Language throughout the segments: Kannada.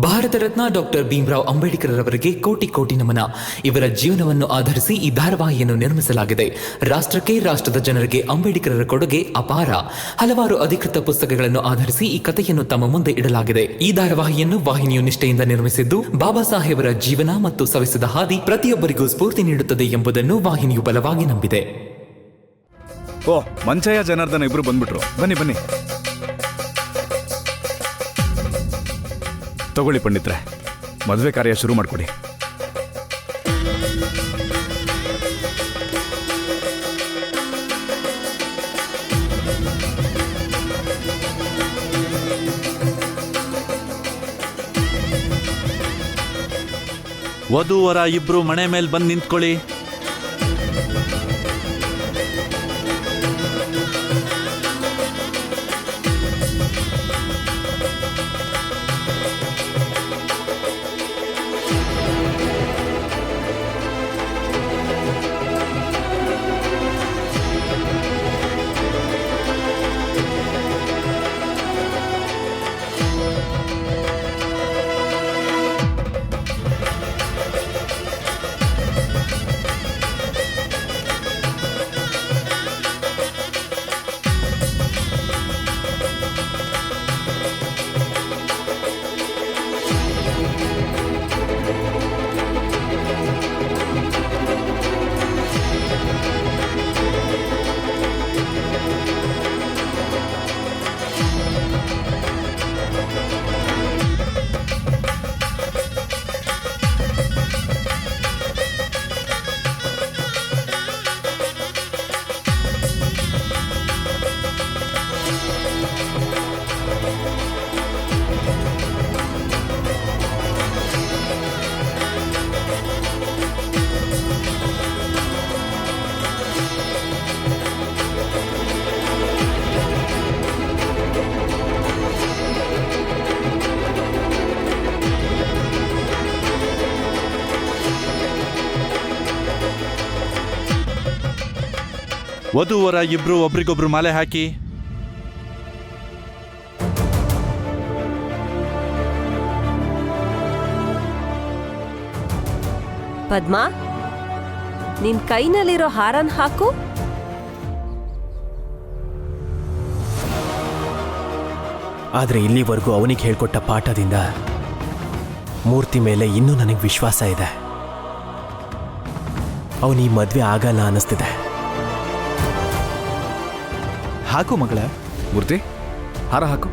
ಭಾರತ ರತ್ನ ಡಾಕ್ಟರ್ ಭೀಮರಾವ್ ಅಂಬೇಡ್ಕರ್ ಅವರಿಗೆ ಕೋಟಿ ಕೋಟಿ ನಮನ. ಇವರ ಜೀವನವನ್ನು ಆಧರಿಸಿ ಈ ಧಾರಾವಾಹಿಯನ್ನು ನಿರ್ಮಿಸಲಾಗಿದೆ. ರಾಷ್ಟ್ರಕ್ಕೆ, ರಾಷ್ಟ್ರದ ಜನರಿಗೆ ಅಂಬೇಡ್ಕರರ ಕೊಡುಗೆ ಅಪಾರ. ಹಲವಾರು ಅಧಿಕೃತ ಪುಸ್ತಕಗಳನ್ನು ಆಧರಿಸಿ ಈ ಕಥೆಯನ್ನು ತಮ್ಮ ಮುಂದೆ ಇಡಲಾಗಿದೆ. ಈ ಧಾರಾವಾಹಿಯನ್ನು ವಾಹಿನಿಯು ನಿಷ್ಠೆಯಿಂದ ನಿರ್ಮಿಸಿದ್ದು, ಬಾಬಾ ಸಾಹೇಬರ ಜೀವನ ಮತ್ತು ಸವೆಸಿದ ಹಾದಿ ಪ್ರತಿಯೊಬ್ಬರಿಗೂ ಸ್ಫೂರ್ತಿ ನೀಡುತ್ತದೆ ಎಂಬುದನ್ನು ವಾಹಿನಿಯು ಬಲವಾಗಿ ನಂಬಿದೆ. ಓ, ಮಂಚಯ್ಯ ಜನಾರ್ದನ ಇಬ್ರು ಬಂದ್ಬಿಟ್ರು. ಬನ್ನಿ ಬನ್ನಿ, ತಗೊಳ್ಳಿ ಪಂಡಿತ್ರೆ, ಮದುವೆ ಕಾರ್ಯ ಶುರು ಮಾಡ್ಕೊಡಿ. ವಧುವರ ಇಬ್ರು ಮನೆ ಮೇಲೆ ಬಂದು ನಿಂತ್ಕೊಳ್ಳಿ. ವಧುವರ ಇಬ್ರು ಒಬ್ರಿಗೊಬ್ರು ಮಾಲೆ ಹಾಕಿ. ಪದ್ಮಾ, ನಿನ್ ಕೈನಲ್ಲಿರೋ ಹಾರನ್ ಹಾಕು. ಆದ್ರೆ ಇಲ್ಲಿವರೆಗೂ ಅವನಿಗೆ ಹೇಳ್ಕೊಟ್ಟ ಪಾಠದಿಂದ ಮೂರ್ತಿ ಮೇಲೆ ಇನ್ನೂ ನನಗೆ ವಿಶ್ವಾಸ ಇದೆ. ಅವನು ಈ ಮದ್ವೆ ಆಗಲ್ಲ ಅನ್ನಿಸ್ತಿದೆ. ಹಾಕು ಮಗಳೇ. ಮೂರ್ತಿ, ಹಾರ ಹಾಕು.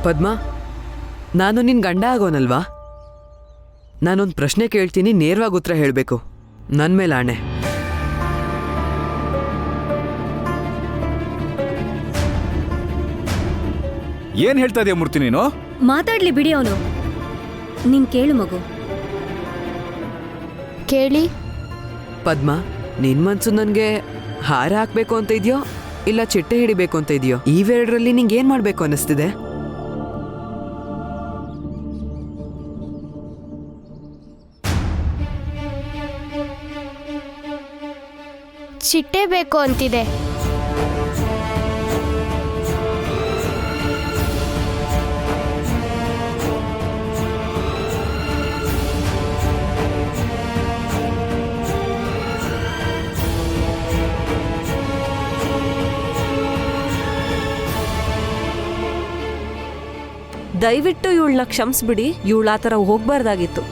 ಪದ್ಮಾ, ನಾನು ನಿನ್ ಗಂಡ ಆಗೋನಲ್ವಾ? ನಾನೊಂದು ಪ್ರಶ್ನೆ ಕೇಳ್ತೀನಿ, ನೇರವಾಗಿ ಉತ್ತರ ಹೇಳಬೇಕು. ನನ್ನ ಮೇಲೆ ಆಣೆ. ಏನ್ ಹೇಳ್ತಾ ಇದೀಯ ಮೂರ್ತಿ ನೀನು? ಮಾತಾಡ್ಲಿ ಬಿಡಿ ಅವನು. ನೀನ್ ಕೇಳು ಮಗು. ಕೇಳಿ. ಪದ್ಮಾ, ನಿನ್ ಮನ್ಸು ನನಗೆ ಹಾರ ಹಾಕ್ಬೇಕು ಅಂತ ಇದೆಯೋ ಇಲ್ಲ ಚಿಟ್ಟೆ ಹಿಡಿಬೇಕು ಅಂತ ಇದೆಯೋ? ಇವೆರಡರಲ್ಲಿ ನಿಂಗೆ ಏನ್ ಮಾಡ್ಬೇಕು ಅನ್ನಿಸ್ತಿದೆ? ಚಿಟ್ಟೆ ಬೇಕು ಅಂತಿದೆ. ದಯವಿಟ್ಟು ಇವಳನ್ನ ಕ್ಷಮಿಸ್ಬಿಡಿ. ಇವಳ ಆ ಥರ ಹೋಗ್ಬಾರ್ದಾಗಿತ್ತು.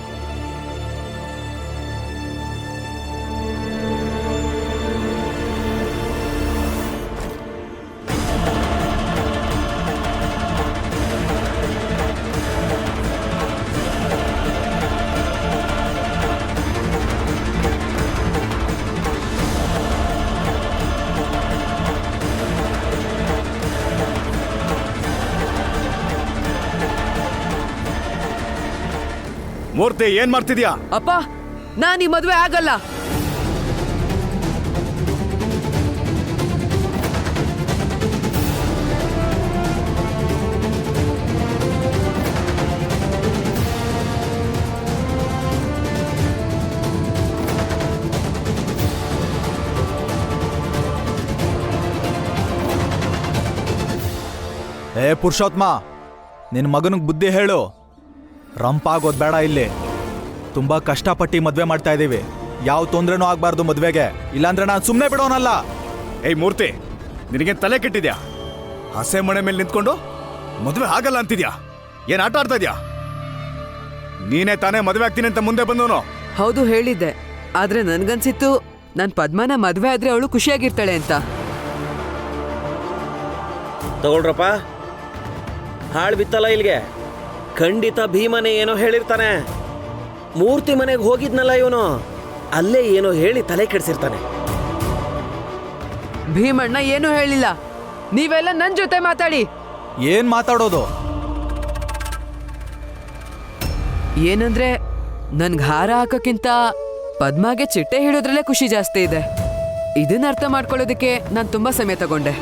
ಮೂರ್ತಿ ಏನ್ ಮಾಡ್ತಿದ್ಯಾ? ಅಪ್ಪ ನಾನು ಈ ಮದುವೆ ಆಗಲ್ಲ. ಏ ಪುರುಷೋತ್ಮ, ನಿನ್ನ ಮಗನಿಗೆ ಬುದ್ಧಿ ಹೇಳು. ರಂಪ ಆಗೋದು ಬೇಡ ಇಲ್ಲಿ. ತುಂಬಾ ಕಷ್ಟಪಟ್ಟು ಮದ್ವೆ ಮಾಡ್ತಾ ಇದ್ದೀವಿ. ಯಾವ ತೊಂದ್ರೆನೂ ಆಗ್ಬಾರ್ದು ಮದ್ವೆಗೆ, ಇಲ್ಲಾಂದ್ರೆ ನಾನು ಸುಮ್ಮನೆ ಬಿಡೋನಲ್ಲ. ಏಯ್ ಮೂರ್ತಿ, ನಿನಗೆ ತಲೆ ಕೆಟ್ಟಿದ್ಯಾ? ಹಸೆ ಮನೆ ಮೇಲೆ ನಿಂತ್ಕೊಂಡು ಮದುವೆ ಆಗಲ್ಲ ಅಂತಿದ್ಯಾ? ಏನ್ ಆಟ ಆಡ್ತಾ ಇದ್ಯಾ? ನೀನೇ ತಾನೇ ಮದುವೆ ಆಗ್ತೀನಿ ಅಂತ ಮುಂದೆ ಬಂದವನು. ಹೌದು ಹೇಳಿದ್ದೆ, ಆದ್ರೆ ನನ್ಗನ್ಸಿತ್ತು ನನ್ ಪದ್ಮನ ಮದ್ವೆ ಆದ್ರೆ ಅವಳು ಖುಷಿಯಾಗಿರ್ತಾಳೆ ಅಂತ. ತಗೊಳ್ರಪ್ಪ, ಹಾಳು ಬಿತ್ತಲ್ಲ ಇಲ್ಲಿಗೆ. ಖಂಡಿತ ಭೀಮನೆ ಏನೋ ಹೇಳಿರ್ತಾನೆ. ಮೂರ್ತಿ ಮನೆಗೆ ಹೋಗಿದ್ನಲ್ಲ ಇವನು, ಅಲ್ಲೇ ಏನೋ ಹೇಳಿ ತಲೆ ಕೆಡಿಸಿರ್ತಾನೆ. ಭೀಮಣ್ಣ ಏನೂ ಹೇಳಿಲ್ಲ, ನೀವೆಲ್ಲ ನನ್ ಜೊತೆ ಮಾತಾಡಿ. ಏನ್ ಮಾತಾಡೋದು? ಏನಂದ್ರೆ ನನ್ಗೆ ಹಾರ ಹಾಕೋಕ್ಕಿಂತ ಪದ್ಮಾಗೆ ಚಿಟ್ಟೆ ಹಿಡಿಯೋದ್ರಲ್ಲೇ ಖುಷಿ ಜಾಸ್ತಿ ಇದೆ. ಇದನ್ನ ಅರ್ಥ ಮಾಡ್ಕೊಳ್ಳೋದಕ್ಕೆ ನಾನು ತುಂಬಾ ಸಮಯ ತಗೊಂಡೆ.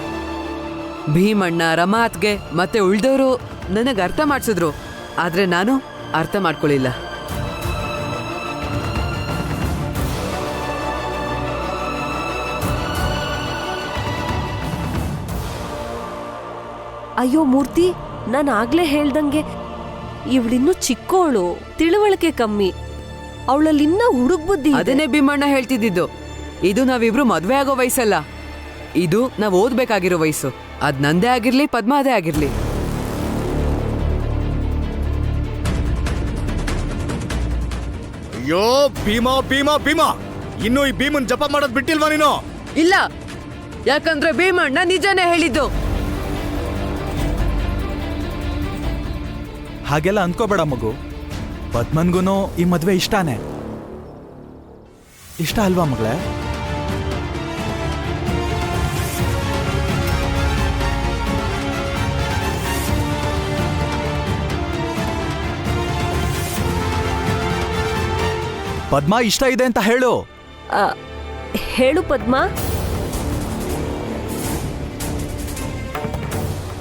ಭೀಮಣ್ಣ, ರಮಾತ್ಗೆ ಮತ್ತೆ ಉಳ್ದವರು ನನಗೆ ಅರ್ಥ ಮಾಡಿಸಿದ್ರು, ಆದ್ರೆ ನಾನು ಅರ್ಥ ಮಾಡ್ಕೊಳ್ಳಿಲ್ಲ. ಅಯ್ಯೋ ಮೂರ್ತಿ, ನಾನು ಆಗ್ಲೇ ಹೇಳ್ದಂಗೆ ಇವಳಿನ್ನೂ ಚಿಕ್ಕೋಳು, ತಿಳುವಳಿಕೆ ಕಮ್ಮಿ, ಅವಳಲ್ಲಿ ಇನ್ನ ಹುಡುಗ್ ಬುದ್ಧಿ ಇದೆ. ಅದನ್ನೇ ಭೀಮಣ್ಣ ಹೇಳ್ತಿದ್ದಿದ್ದು. ಇದು ನಾವಿಬ್ರು ಮದ್ವೆ ಆಗೋ ವಯಸ್ಸಲ್ಲ, ಇದು ನಾವ್ ಓದ್ಬೇಕಾಗಿರೋ ವಯಸ್ಸು. ಅದ್ ನಂದೇ ಆಗಿರ್ಲಿ, ಪದ್ಮ ಅದೇ ಆಗಿರ್ಲಿ. ಅಯ್ಯೋ ಭೀಮಾ ಭೀಮಾ ಭೀಮಾ, ಇನ್ನು ಈ ಭೀಮನ್ ಜಪ ಮಾಡೋದ್ ಬಿಟ್ಟಿಲ್ವಾ ನೀನು? ಇಲ್ಲ, ಯಾಕಂದ್ರೆ ಭೀಮಣ್ಣ ನಿಜಾನೇ ಹೇಳಿದ್ದು. ಹಾಗೆಲ್ಲ ಅನ್ಕೋಬೇಡ ಮಗು. ಪದ್ಮನ್ಗೂ ಈ ಮದ್ವೆ ಇಷ್ಟಾನೇ. ಇಷ್ಟ ಅಲ್ವಾ ಮಗಳೇ? ಪದ್ಮ ಇಷ್ಟ ಇದೆ ಅಂತ ಹೇಳು. ಹೇಳು ಪದ್ಮ.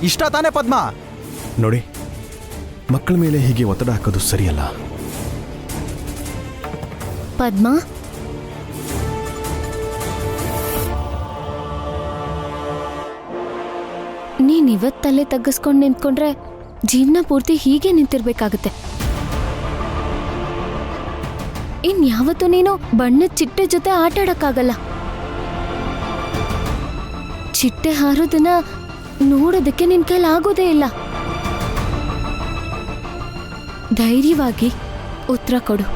ಇಷ್ಟ ತಾನೇ ಪದ್ಮ? ನೋಡಿ, ಮಕ್ಕಳ ಮೇಲೆ ಹೀಗೆ ಒತ್ತಡ ಹಾಕೋದು ಸರಿಯಲ್ಲ. ಪದ್ಮ, ನೀನ್ ಇವತ್ ತಲೆ ತಗ್ಗಿಸ್ಕೊಂಡು ನಿಂತ್ಕೊಂಡ್ರೆ ಜೀವನ ಪೂರ್ತಿ ಹೀಗೆ ನಿಂತಿರ್ಬೇಕಾಗತ್ತೆ. ಇನ್ಯಾವತ್ತೂ ನೀನು ಬಣ್ಣದ ಚಿಟ್ಟೆ ಜೊತೆ ಆಟ ಆಡಕ್ಕಾಗಲ್ಲ. ಚಿಟ್ಟೆ ಹಾರೋದನ್ನ ನೋಡೋದಕ್ಕೆ ನಿನ್ ಕೈಲಿ ಆಗೋದೇ ಇಲ್ಲ. ಧೈರ್ಯವಾಗಿ ಉತ್ತರ ಕೊಡು.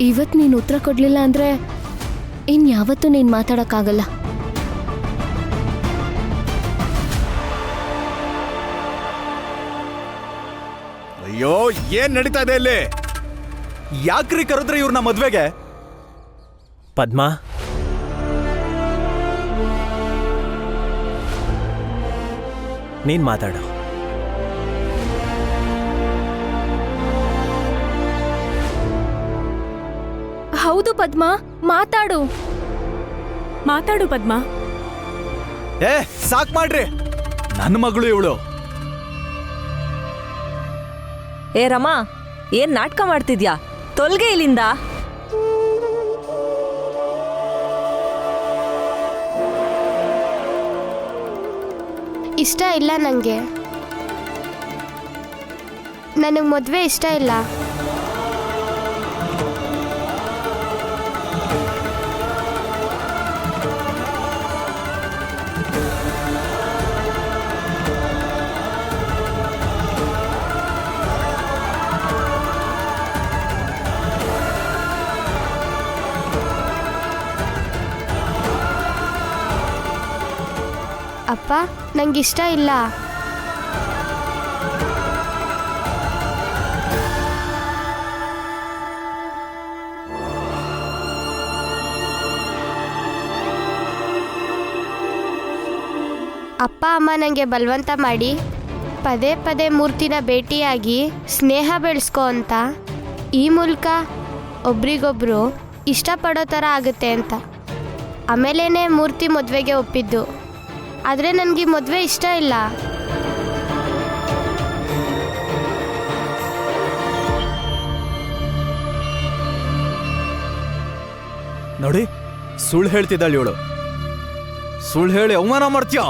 ಇವತ್ತು ನೀನು ಉತ್ತರ ಕೊಡ್ಲಿಲ್ಲ ಅಂದ್ರೆ ಇನ್ಯಾವತ್ತೂ ನೀನು ಮಾತಾಡಕ್ಕಾಗಲ್ಲ. ಅಯ್ಯೋ, ಏನ್ ನಡೀತಾ ಇದೆ ಇಲ್ಲಿ? ಯಾಕ್ರಿ ಕರೆದ್ರೆ ಇವ್ರನ್ನ ಮದ್ವೆಗೆ? ಪದ್ಮ, ನೀನ್ ಮಾತಾಡು. ಹೌದು ಪದ್ಮ, ಮಾತಾಡು. ಮಾತಾಡು ಪದ್ಮ. ಏ ಸಾಕ್ ಮಾಡ್ರಿ, ನನ್ನ ಮಗಳು ಇವಳು. ಏ ರಮಾ, ಏನ್ ನಾಟಕ ಮಾಡ್ತಿದ್ಯಾ? ತೊಲ್ಗೆ ಇಲ್ಲಿಂದ. ಇಷ್ಟ ಇಲ್ಲ ನನಗೆ. ನನಗೆ ಮದುವೆ ಇಷ್ಟ ಇಲ್ಲ. ಅಪ್ಪ, ನಂಗಿಷ್ಟ ಇಲ್ಲ. ಅಪ್ಪ ಅಮ್ಮ ನನಗೆ ಬಲವಂತ ಮಾಡಿ ಪದೇ ಪದೇ ಮೂರ್ತಿನ ಭೇಟಿಯಾಗಿ ಸ್ನೇಹ ಬೆಳೆಸ್ಕೊ ಅಂತ ಈ ಮೂಲಕ ಒಬ್ರಿಗೊಬ್ರು ಇಷ್ಟಪಡೋ ಥರ ಆಗುತ್ತೆ ಅಂತ. ಆಮೇಲೇನೆ ಮೂರ್ತಿ ಮದುವೆಗೆ ಒಪ್ಪಿದ್ದು. ಆದರೆ ನನಗೆ ಮದುವೆ ಇಷ್ಟ ಇಲ್ಲ. ನೋಡಿ, ಸುಳ್ಳು ಹೇಳ್ತಿದ್ದಾಳೆ ಇವಳು. ಸುಳ್ಳು ಹೇಳಿ ಅವಮಾನ ಮಾಡ್ತೀಯ.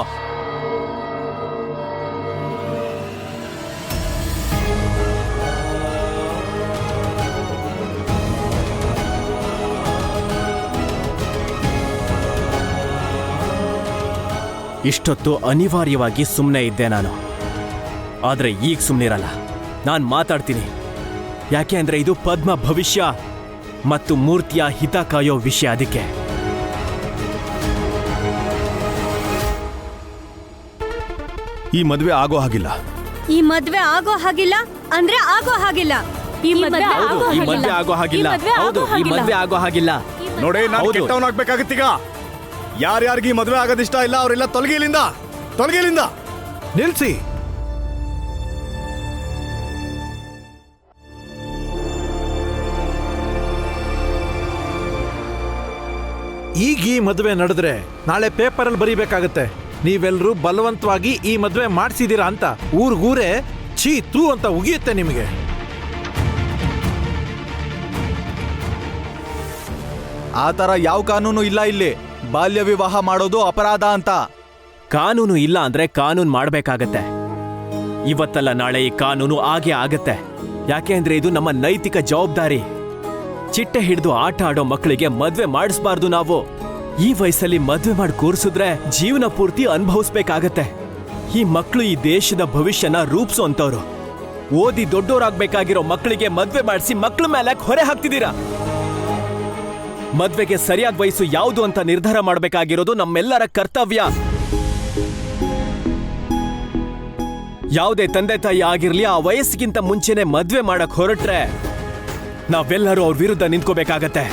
ಇಷ್ಟೊತ್ತು ಅನಿವಾರ್ಯವಾಗಿ ಸುಮ್ಮನೆ ಇದ್ದೆ ನಾನು. ಆದರೆ ಈಗ ಸುಮ್ಮನಿರಲ್ಲ, ನಾನು ಮಾತಾಡ್ತೀನಿ. ಯಾಕೆ ಅಂದರೆ ಇದು ಪದ್ಮ ಭವಿಷ್ಯ ಮತ್ತು ಮೂರ್ತಿಯ ಹಿತ ಕಾಯೋ ವಿಷಯ. ಅದಕ್ಕೆ ಈ ಮದುವೆ ಆಗೋ ಹಾಗಿಲ್ಲ. ಈ ಮದ್ವೆ ಆಗೋ ಹಾಗಿಲ್ಲ ಅಂದ್ರೆ ಆಗೋ ಹಾಗಿಲ್ಲ. ಈ ಮದ್ವೆ ಹೌದು, ಈ ಮದುವೆ ಆಗೋ ಹಾಗಿಲ್ಲ. ಹೌದು, ಈ ಮದುವೆ ಆಗೋ ಹಾಗಿಲ್ಲ. ನೋಡಿ, ನಾನು ಕೆಟ್ಟವನಾಗ್ಬೇಕಾಗತ್ತೀಗ. ಯಾರ್ಯಾರಿಗೆ ಈ ಮದುವೆ ಆಗೋದಿಷ್ಟ ಇಲ್ಲ ಅವರೆಲ್ಲ ತೊಲಗಿಲಿಂದ, ತೊಲಗಿಲಿಂದ ನಿಲ್ಸಿ. ಈಗ ಈ ಮದುವೆ ನಡೆದ್ರೆ ನಾಳೆ ಪೇಪರಲ್ಲಿ ಬರೀಬೇಕಾಗತ್ತೆ, ನೀವೆಲ್ಲರೂ ಬಲವಂತವಾಗಿ ಈ ಮದುವೆ ಮಾಡಿಸಿದೀರಾ ಅಂತ. ಊರ್ಗೂರೇ ಛೀ ತೂ ಅಂತ ಉಗಿಯುತ್ತೆ ನಿಮಗೆ. ಆ ಥರ ಯಾವ ಕಾನೂನು ಇಲ್ಲ ಇಲ್ಲಿ. ಬಾಲ್ಯ ವಿವಾಹ ಮಾಡೋದು ಅಪರಾಧ ಅಂತ. ಕಾನೂನು ಇಲ್ಲ ಅಂದ್ರೆ ಕಾನೂನು ಮಾಡಬೇಕಾಗತ್ತೆ. ಇವತ್ತಲ್ಲ ನಾಳೆ ಈ ಕಾನೂನು ಆಗೇ ಆಗತ್ತೆ. ಯಾಕೆ ಅಂದ್ರೆ ಇದು ನಮ್ಮ ನೈತಿಕ ಜವಾಬ್ದಾರಿ. ಚಿಟ್ಟೆ ಹಿಡಿದು ಆಟ ಆಡೋ ಮಕ್ಕಳಿಗೆ ಮದ್ವೆ ಮಾಡಿಸ್ಬಾರ್ದು ನಾವು. ಈ ವಯಸ್ಸಲ್ಲಿ ಮದ್ವೆ ಮಾಡಿ ಕೂರಿಸಿದ್ರೆ ಜೀವನ ಪೂರ್ತಿ ಅನುಭವಿಸ್ಬೇಕಾಗತ್ತೆ. ಈ ಮಕ್ಕಳು ಈ ದೇಶದ ಭವಿಷ್ಯನ ರೂಪಿಸೋ ಅಂತವ್ರು. ಓದಿ ದೊಡ್ಡೋರಾಗ್ಬೇಕಾಗಿರೋ ಮಕ್ಕಳಿಗೆ ಮದ್ವೆ ಮಾಡಿಸಿ ಮಕ್ಕಳ ಮೇಲೆ ಹೊರೆ ಹಾಕ್ತಿದ್ದೀರಾ. ಮದ್ವೆಗೆ ಸರಿಯಾದ ವಯಸ್ಸು ಯಾವುದು ಅಂತ ನಿರ್ಧಾರ ಮಾಡಬೇಕಾಗಿರೋದು ನಮ್ಮೆಲ್ಲರ ಕರ್ತವ್ಯ. ಯಾವುದೇ ತಂದೆ ತಾಯಿ ಆಗಿರ್ಲಿ, ಆ ವಯಸ್ಸಿಗಿಂತ ಮುಂಚೆನೆ ಮದ್ವೆ ಮಾಡಕ್ ಹೊರಟ್ರೆ ನಾವೆಲ್ಲರೂ ಅವ್ರ ವಿರುದ್ಧ ನಿಂತ್ಕೋಬೇಕಾಗತ್ತೆ.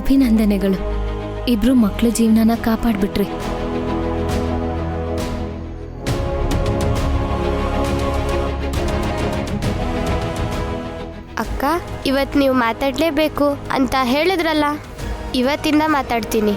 ಅಭಿನಂದನೆಗಳು, ಇಬ್ರು ಮಕ್ಳ ಜೀವನನ ಕಾಪಾಡ್ಬಿಟ್ರಿ. ಅಕ್ಕ, ಇವತ್ತು ನೀವು ಮಾತಾಡಲೇಬೇಕು ಅಂತ ಹೇಳಿದ್ರಲ್ಲ, ಇವತ್ತಿಂದ ಮಾತಾಡ್ತೀನಿ.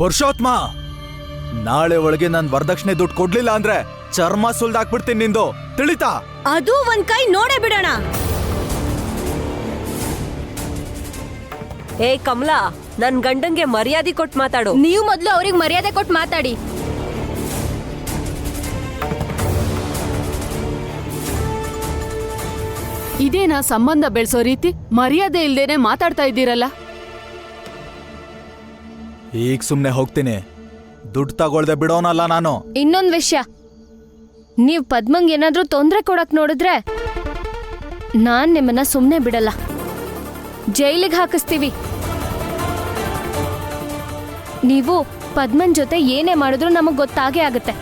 ಪುರುಷೋತ್ಮ, ನಾಳೆ ಒಳಗೆ ನಾನು ವರದಕ್ಷಿಣೆ ದುಡ್ಡು ಕೊಡ್ಲಿಲ್ಲ ಅಂದ್ರೆ ಚರ್ಮ ಸುಲ್ದಾಕ್ಬಿಡ್ತೀನಿ ನಿಂದು, ತಿಳಿತಾ? ಅದು ಒಂದ್ ಕೈ ನೋಡೇ ಬಿಡೋಣ. ಏ ಕಮಲಾ, ನನ್ ಗಂಡಂಗೆ ಮರ್ಯಾದೆ ಕೊಟ್ಟು ಮಾತಾಡು. ನೀವು ಮೊದಲು ಅವ್ರಿಗೆ ಮರ್ಯಾದೆ ಕೊಟ್ಟು ಮಾತಾಡಿ. ಇದೇನಾ ಸಂಬಂಧ ಬೆಳೆಸೋ ರೀತಿ? ಮರ್ಯಾದೆ ಇಲ್ದೇನೆ ಮಾತಾಡ್ತಾ ಇದ್ದೀರಲ್ಲ. ಈಗ ಸುಮ್ನೆ ಹೋಗ್ತೀನಿ, ದುಡ್ಡು ತಗೊಳ್ದೆ ಬಿಡೋನಲ್ಲ ನಾನು. ಇನ್ನೊಂದ್ ವಿಷಯ, ನೀವ್ ಪದ್ಮಂಗ್ ಏನಾದ್ರೂ ತೊಂದ್ರೆ ಕೊಡಕ್ ನೋಡಿದ್ರೆ ನಾನ್ ನಿಮ್ಮನ್ನ ಸುಮ್ನೆ ಬಿಡಲ್ಲ. ಜೈಲಿಗೆ ಹಾಕಿಸ್ತೀವಿ. ನೀವು ಪದ್ಮನ್ ಜೊತೆ ಏನೇ ಮಾಡಿದ್ರು ನಮಗ್ ಗೊತ್ತಾಗೇ ಆಗುತ್ತೆ.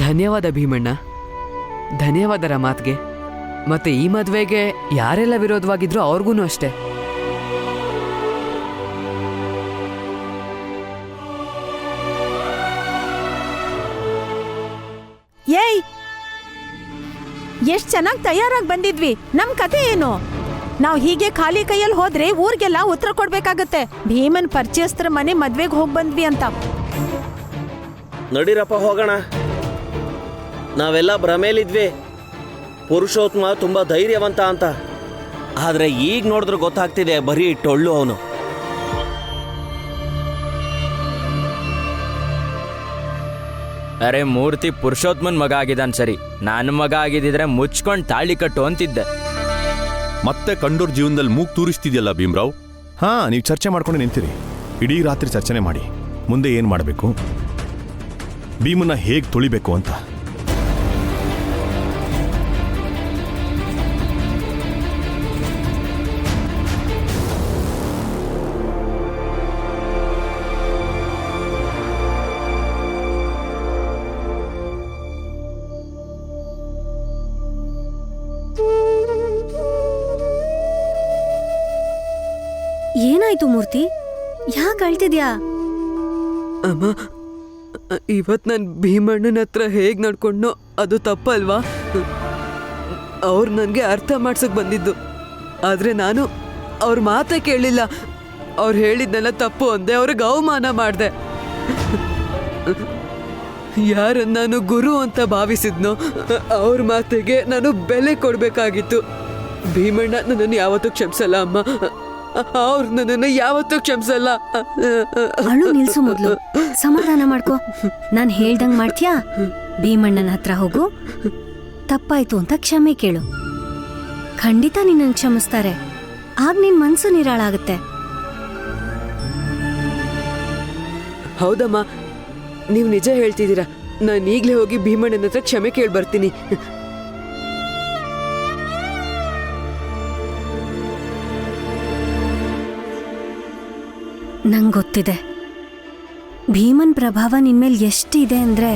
ಧನ್ಯವಾದ ಭೀಮಣ್ಣ, ಧನ್ಯವಾದರ ಮಾತಿಗೆ. ಮತ್ತೆ ಈ ಮದುವೆಗೆ ಯಾರೆಲ್ಲ ವಿರೋಧವಾಗಿದ್ರು ಅವ್ರಿಗೂ ಅಷ್ಟೇ. ಏಯ್, ಎಷ್ಟ್ ಚೆನ್ನಾಗಿ ತಯಾರಾಗಿ ಬಂದಿದ್ವಿ. ನಮ್ ಕತೆ ಏನು? ನಾವ್ ಹೀಗೆ ಖಾಲಿ ಕೈಯಲ್ಲಿ ಹೋದ್ರೆ ಊರ್ಗೆಲ್ಲ ಉತ್ತರ ಕೊಡ್ಬೇಕಾಗತ್ತೆ. ಭೀಮನ್ ಪರಿಚಯಸ್ತರ ಮನೆ ಮದ್ವೆಗೆ ಹೋಗ್ ಬಂದ್ವಿ ಅಂತ. ನಡೀರಪ್ಪ ಹೋಗೋಣ. ನಾವೆಲ್ಲ ಭ್ರಮೇಲಿದ್ವಿ ಪುರುಷೋತ್ತಮ ತುಂಬಾ ಧೈರ್ಯವಂತ ಅಂತ. ಆದ್ರೆ ಈಗ ನೋಡಿದ್ರೆ ಗೊತ್ತಾಗ್ತಿದೆ ಬರೀ ಟೊಳ್ಳು ಅವನು. ಅರೆ ಮೂರ್ತಿ ಪುರುಷೋತ್ತಮನ್ ಮಗ ಆಗಿದ್ದಾನೆ ಸರಿ, ನನ್ನ ಮಗ ಆಗಿದ್ದಿದ್ರೆ ಮುಚ್ಕೊಂಡು ತಾಳಿ ಕಟ್ಟು ಅಂತಿದ್ದೆ. ಮತ್ತೆ ಕಂಡೋರ್ ಜೀವನದಲ್ಲಿ ಮೂಗ್ ತೂರಿಸ್ತಿದ್ಯಲ್ಲ ಭೀಮ್ರಾವ್. ಹಾ, ನೀವು ಚರ್ಚೆ ಮಾಡ್ಕೊಂಡು ನಿಂತಿರಿ. ಇಡೀ ರಾತ್ರಿ ಚರ್ಚೆನೆ ಮಾಡಿ ಮುಂದೆ ಏನ್ ಮಾಡಬೇಕು, ಭೀಮನ್ನ ಹೇಗ್ ತುಳಿಬೇಕು ಅಂತ. ಏನಾಯ್ತು ಮೂರ್ತಿ? ಯಾಕೆ ಅಳ್ತಿದ್ಯಾ? ಅಮ್ಮ, ಇವತ್ತು ನಾನು ಭೀಮಣ್ಣನ ಹತ್ರ ಹೇಗೆ ನಡ್ಕೊಂಡ್ನೋ ಅದು ತಪ್ಪಲ್ವಾ? ಅವ್ರು ನನಗೆ ಅರ್ಥ ಮಾಡ್ಸಕ್ ಬಂದಿದ್ದು, ಆದರೆ ನಾನು ಅವ್ರ ಮಾತೇ ಕೇಳಲಿಲ್ಲ. ಅವ್ರು ಹೇಳಿದ್ನೆಲ್ಲ ತಪ್ಪು ಅಂದೆ, ಅವ್ರಿಗೆ ಅವಮಾನ ಮಾಡಿದೆ. ಯಾರನ್ನ ನಾನು ಗುರು ಅಂತ ಭಾವಿಸಿದ್ನೋ ಅವ್ರ ಮಾತಿಗೆ ನಾನು ಬೆಲೆ ಕೊಡಬೇಕಾಗಿತ್ತು. ಭೀಮಣ್ಣ ನನ್ನನ್ನು ಯಾವತ್ತೂ ಕ್ಷಮಿಸಲ್ಲ ಅಮ್ಮ, ಅವ್ರು ನನ್ನನ್ನು ಯಾವತ್ತೂ ಕ್ಷಮಿಸಲ್ಲ. ಅಳು ನಿಲ್ಸು, ಮೊದ್ಲು ಸಮಾಧಾನ ಮಾಡ್ಕೋ. ನಾನ್ ಹೇಳ್ದಂಗ್ ಮಾಡ್ತೀಯಾ? ಭೀಮಣ್ಣನ ಹತ್ರ ಹೋಗು, ತಪ್ಪಾಯ್ತು ಅಂತ ಕ್ಷಮೆ ಕೇಳು. ಖಂಡಿತ ನಿನ್ನನ್ನು ಕ್ಷಮಿಸ್ತಾರೆ. ಆಗ ನಿನ್ ಮನ್ಸು ನಿರಾಳಾಗುತ್ತೆ. ಹೌದಮ್ಮ, ನೀವು ನಿಜ ಹೇಳ್ತಿದ್ದೀರಾ. ನಾನು ಈಗಲೇ ಹೋಗಿ ಭೀಮಣ್ಣನ ಹತ್ರ ಕ್ಷಮೆ ಕೇಳಿ ಬರ್ತೀನಿ. ನಂಗೆ ಗೊತ್ತಿದೆ ಭೀಮನ್ ಪ್ರಭಾವ ನಿನ್ಮೇಲೆ ಎಷ್ಟಿದೆ ಅಂದ್ರೆ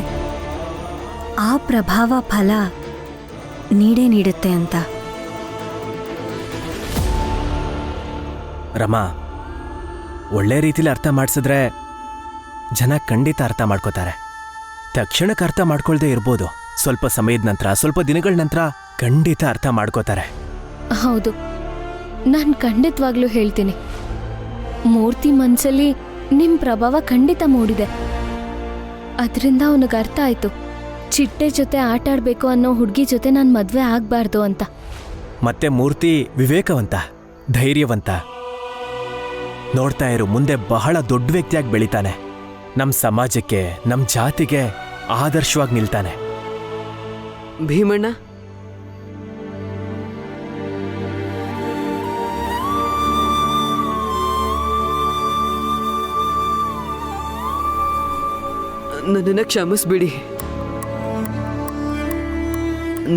ಆ ಪ್ರಭಾವ ಫಲ ನೀಡೇ ನೀಡುತ್ತೆ ಅಂತ. ರಮಾ, ಒಳ್ಳೆ ರೀತಿಲಿ ಅರ್ಥ ಮಾಡಿಸಿದ್ರೆ ಜನ ಖಂಡಿತ ಅರ್ಥ ಮಾಡ್ಕೋತಾರೆ. ತಕ್ಷಣಕ್ಕೆ ಅರ್ಥ ಮಾಡ್ಕೊಳ್ದೇ ಇರ್ಬೋದು, ಸ್ವಲ್ಪ ಸಮಯದ ನಂತರ, ಸ್ವಲ್ಪ ದಿನಗಳ ನಂತರ ಖಂಡಿತ ಅರ್ಥ ಮಾಡ್ಕೋತಾರೆ. ಹೌದು, ನಾನು ಖಂಡಿತವಾಗ್ಲೂ ಹೇಳ್ತೀನಿ, ಮೂರ್ತಿ ಮನ್ಸಲ್ಲಿ ನಿಮ್ ಪ್ರಭಾವ ಖಂಡಿತ ಮೂಡಿದೆ. ಅದರಿಂದ ಅವನಿಗೆ ಅರ್ಥ ಆಯ್ತು, ಚಿಟ್ಟೆ ಜೊತೆ ಆಟ ಆಡ್ಬೇಕು ಅನ್ನೋ ಹುಡುಗಿ ಜೊತೆ ನಾನು ಮದ್ವೆ ಆಗ್ಬಾರ್ದು ಅಂತ. ಮತ್ತೆ ಮೂರ್ತಿ ವಿವೇಕವಂತ, ಧೈರ್ಯವಂತ. ನೋಡ್ತಾ ಇರು, ಮುಂದೆ ಬಹಳ ದೊಡ್ಡ ವ್ಯಕ್ತಿಯಾಗಿ ಬೆಳಿತಾನೆ. ನಮ್ಮ ಸಮಾಜಕ್ಕೆ, ನಮ್ಮ ಜಾತಿಗೆ ಆದರ್ಶವಾಗಿ ನಿಲ್ತಾನೆ. ಭೀಮಣ್ಣ, ನನ್ನನ್ನು ಕ್ಷಮಿಸ್ಬಿಡಿ.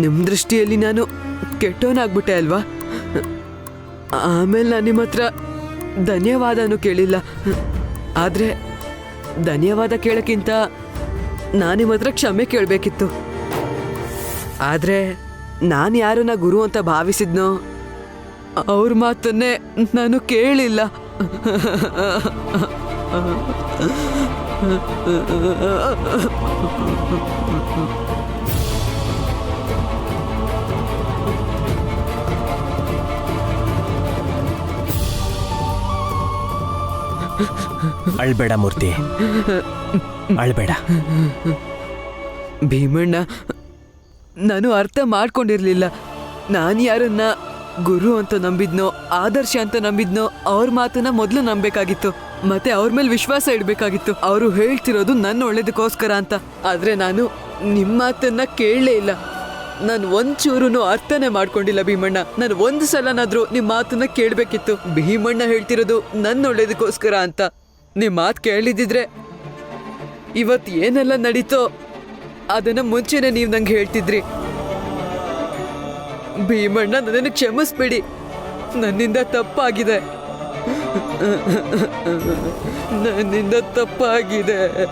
ನಿಮ್ಮ ದೃಷ್ಟಿಯಲ್ಲಿ ನಾನು ಕೆಟ್ಟವನಾಗ್ಬಿಟ್ಟೆ ಅಲ್ವಾ? ಆಮೇಲೆ ನಾನು ನಿಮ್ಮ ಹತ್ರ ಧನ್ಯವಾದನೂ ಕೇಳಿಲ್ಲ. ಆದರೆ ಧನ್ಯವಾದ ಕೇಳೋಕ್ಕಿಂತ ನಾನು ನಿಮ್ಮ ಹತ್ರ ಕ್ಷಮೆ ಕೇಳಬೇಕಿತ್ತು. ಆದರೆ ನಾನು ಯಾರನ್ನ ಗುರು ಅಂತ ಭಾವಿಸಿದ್ನೋ ಅವ್ರ ಮಾತನ್ನೇ ನಾನು ಕೇಳಿಲ್ಲ. ಅಳ್ಬೇಡ ಮೂರ್ತಿ, ಅಳ್ಬೇಡ. ಭೀಮಣ್ಣ, ನಾನು ಅರ್ಥ ಮಾಡ್ಕೊಂಡಿರ್ಲಿಲ್ಲ. ನಾನು ಯಾರನ್ನ ಗುರು ಅಂತ ನಂಬಿದ್ನೋ, ಆದರ್ಶ ಅಂತ ನಂಬಿದ್ನೋ ಅವ್ರ ಮಾತನ್ನ ಮೊದಲು ನಂಬೇಕಾಗಿತ್ತು. ಮತ್ತೆ ಅವ್ರ ಮೇಲೆ ವಿಶ್ವಾಸ ಇಡ್ಬೇಕಾಗಿತ್ತು. ಅವರು ಹೇಳ್ತಿರೋದು ನನ್ನ ಒಳ್ಳೇದಕ್ಕೋಸ್ಕರ ಅಂತ. ಆದ್ರೆ ನಾನು ನಿಮ್ಮ ಮಾತನ್ನ ಕೇಳಲೇ ಇಲ್ಲ. ನಾನು ಒಂಚೂರು ಅರ್ಥನೇ ಮಾಡ್ಕೊಂಡಿಲ್ಲ ಭೀಮಣ್ಣ. ನಾನು ಒಂದು ಸಲನಾದ್ರೂ ನಿಮ್ಮ ಮಾತನ್ನ ಕೇಳಬೇಕಿತ್ತು. ಭೀಮಣ್ಣ ಹೇಳ್ತಿರೋದು ನನ್ನ ಒಳ್ಳೇದಕ್ಕೋಸ್ಕರ ಅಂತ. ನಿಮ್ಮ ಮಾತು ಕೇಳಿದಿದ್ರೆ ಇವತ್ತು ಏನೆಲ್ಲ ನಡೀತೋ ಅದನ್ನ ಮುಂಚೆನೆ ನೀವು ನಂಗೆ ಹೇಳ್ತಿದ್ರಿ. ಭೀಮಣ್ಣ, ನನ್ನನ್ನು ಕ್ಷಮಿಸ್ಬಿಡಿ. ನನ್ನಿಂದ ತಪ್ಪಾಗಿದೆ. ನನ್ನಿಂದ ತಪ್ಪಾಗಿದೆ.